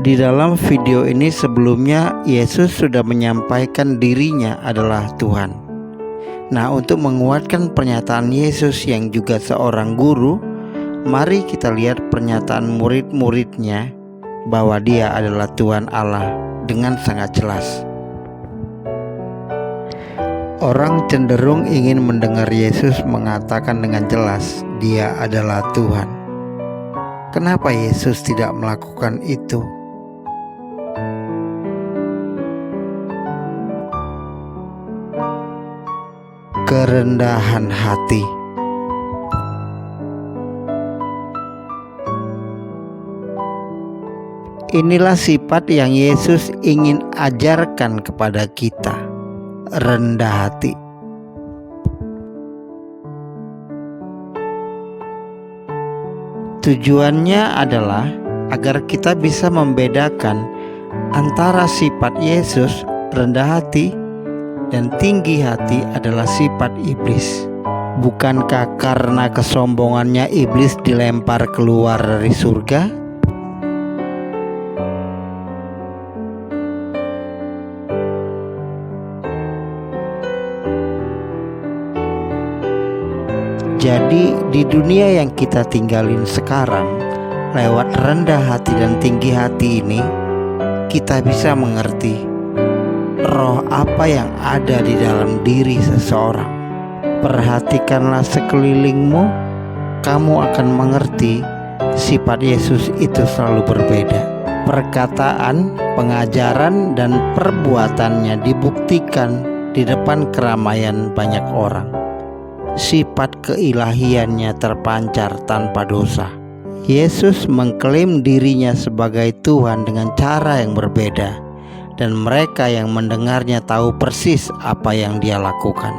Di dalam video ini sebelumnya Yesus sudah menyampaikan dirinya adalah Tuhan. Nah, untuk menguatkan pernyataan Yesus yang juga seorang guru, mari kita lihat pernyataan murid-muridnya bahwa dia adalah Tuhan Allah dengan sangat jelas. Orang cenderung ingin mendengar Yesus mengatakan dengan jelas dia adalah Tuhan. Kenapa Yesus tidak melakukan itu? Kerendahan hati. Inilah sifat yang Yesus ingin ajarkan kepada kita, rendah hati. Tujuannya adalah agar kita bisa membedakan antara sifat Yesus, rendah hati, dan tinggi hati adalah sifat iblis. Bukankah karena kesombongannya iblis dilempar keluar dari surga? Jadi di dunia yang kita tinggalin sekarang, lewat rendah hati dan tinggi hati ini, kita bisa mengerti roh apa yang ada di dalam diri seseorang. Perhatikanlah sekelilingmu, kamu akan mengerti sifat Yesus itu selalu berbeda. Perkataan, pengajaran, dan perbuatannya dibuktikan di depan keramaian banyak orang. Sifat keilahiannya terpancar tanpa dosa. Yesus mengklaim dirinya sebagai Tuhan dengan cara yang berbeda, dan mereka yang mendengarnya tahu persis apa yang dia lakukan.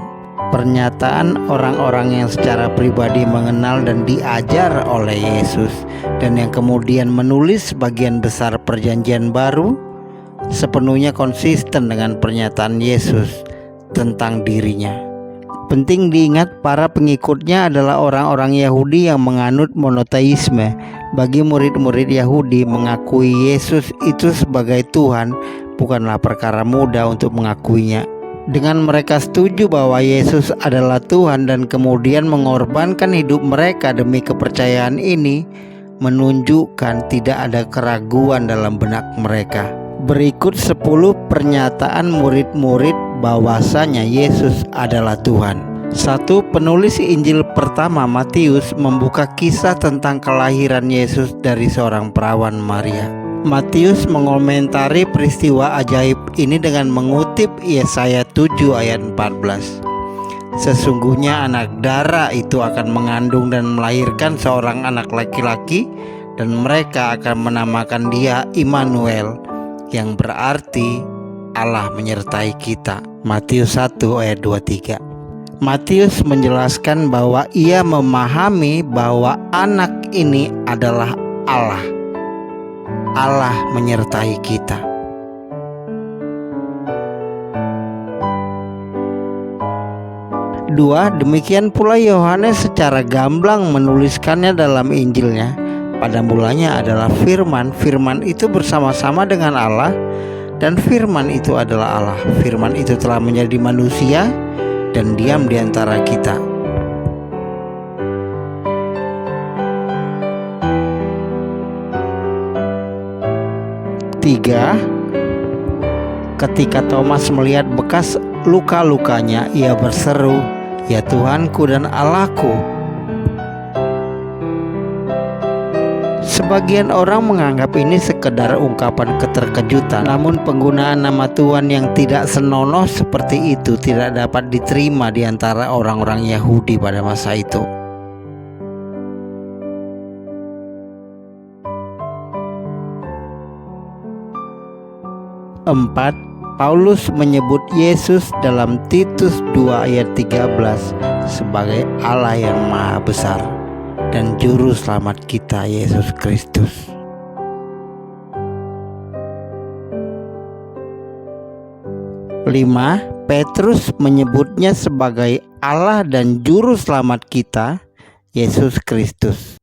Pernyataan orang-orang yang secara pribadi mengenal dan diajar oleh Yesus, dan yang kemudian menulis sebagian besar perjanjian baru, sepenuhnya konsisten dengan pernyataan Yesus tentang dirinya. Penting diingat, para pengikutnya adalah orang-orang Yahudi yang menganut monoteisme. Bagi murid-murid Yahudi, mengakui Yesus itu sebagai Tuhan bukanlah perkara mudah untuk mengakuinya. Dengan mereka setuju bahwa Yesus adalah Tuhan dan kemudian mengorbankan hidup mereka demi kepercayaan ini, menunjukkan tidak ada keraguan dalam benak mereka. Berikut 10 pernyataan murid-murid bahwasanya Yesus adalah Tuhan. 1. Penulis Injil pertama Matius membuka kisah tentang kelahiran Yesus dari seorang perawan Maria. Matius mengomentari peristiwa ajaib ini dengan mengutip Yesaya 7 ayat 14. Sesungguhnya anak dara itu akan mengandung dan melahirkan seorang anak laki-laki, dan mereka akan menamakan dia Immanuel, yang berarti Allah menyertai kita. Matius 1 ayat 23. Matius menjelaskan bahwa ia memahami bahwa anak ini adalah Allah. Allah menyertai kita. 2. Demikian pula Yohanes secara gamblang menuliskannya dalam Injilnya. Pada mulanya adalah Firman. Firman itu bersama-sama dengan Allah, dan Firman itu adalah Allah. Firman itu telah menjadi manusia dan diam di antara kita. Tiga, ketika Thomas melihat bekas luka-lukanya, ia berseru, "Ya Tuhanku dan Allahku." Sebagian orang menganggap ini sekedar ungkapan keterkejutan, namun penggunaan nama Tuhan yang tidak senonoh seperti itu tidak dapat diterima di antara orang-orang Yahudi pada masa itu. 4. Paulus menyebut Yesus dalam Titus 2 ayat 13 sebagai Allah yang Maha Besar dan Juru Selamat kita, Yesus Kristus. 5. Petrus menyebutnya sebagai Allah dan Juru Selamat kita, Yesus Kristus.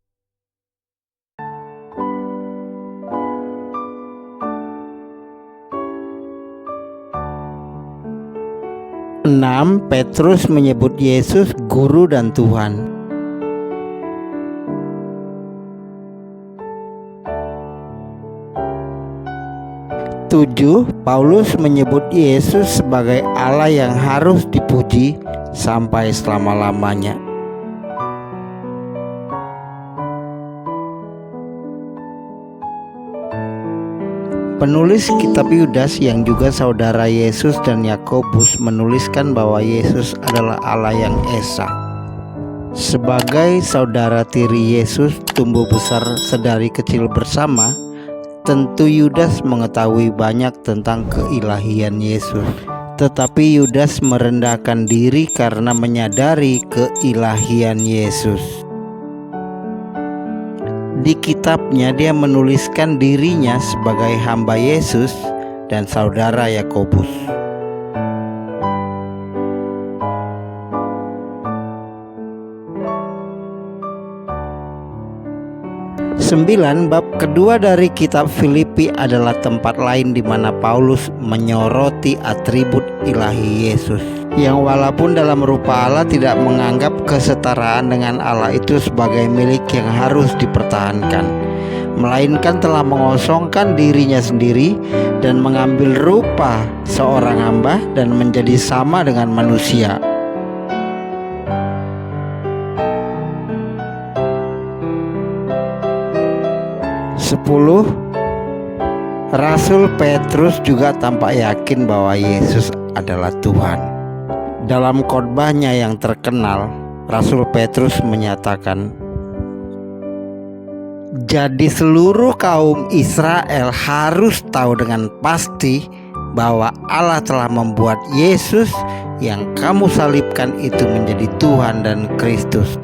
6. Petrus menyebut Yesus Guru dan Tuhan. 7. Paulus menyebut Yesus sebagai Allah yang harus dipuji sampai selama-lamanya. Penulis kitab Yudas yang juga saudara Yesus dan Yakobus menuliskan bahwa Yesus adalah Allah yang esa. Sebagai saudara tiri Yesus tumbuh besar sedari kecil bersama, tentu Yudas mengetahui banyak tentang keilahian Yesus. Tetapi Yudas merendahkan diri karena menyadari keilahian Yesus. Di kitabnya dia menuliskan dirinya sebagai hamba Yesus dan saudara Yakobus. 9. Bab kedua dari kitab Filipi adalah tempat lain di mana Paulus menyoroti atribut ilahi Yesus, yang walaupun dalam rupa Allah tidak menganggap kesetaraan dengan Allah itu sebagai milik yang harus dipertahankan, melainkan telah mengosongkan dirinya sendiri dan mengambil rupa seorang hamba dan menjadi sama dengan manusia. 10. Rasul Petrus juga tampak yakin bahwa Yesus adalah Tuhan. Dalam khotbahnya yang terkenal, Rasul Petrus menyatakan, "Jadi seluruh kaum Israel harus tahu dengan pasti bahwa Allah telah membuat Yesus yang kamu salibkan itu menjadi Tuhan dan Kristus."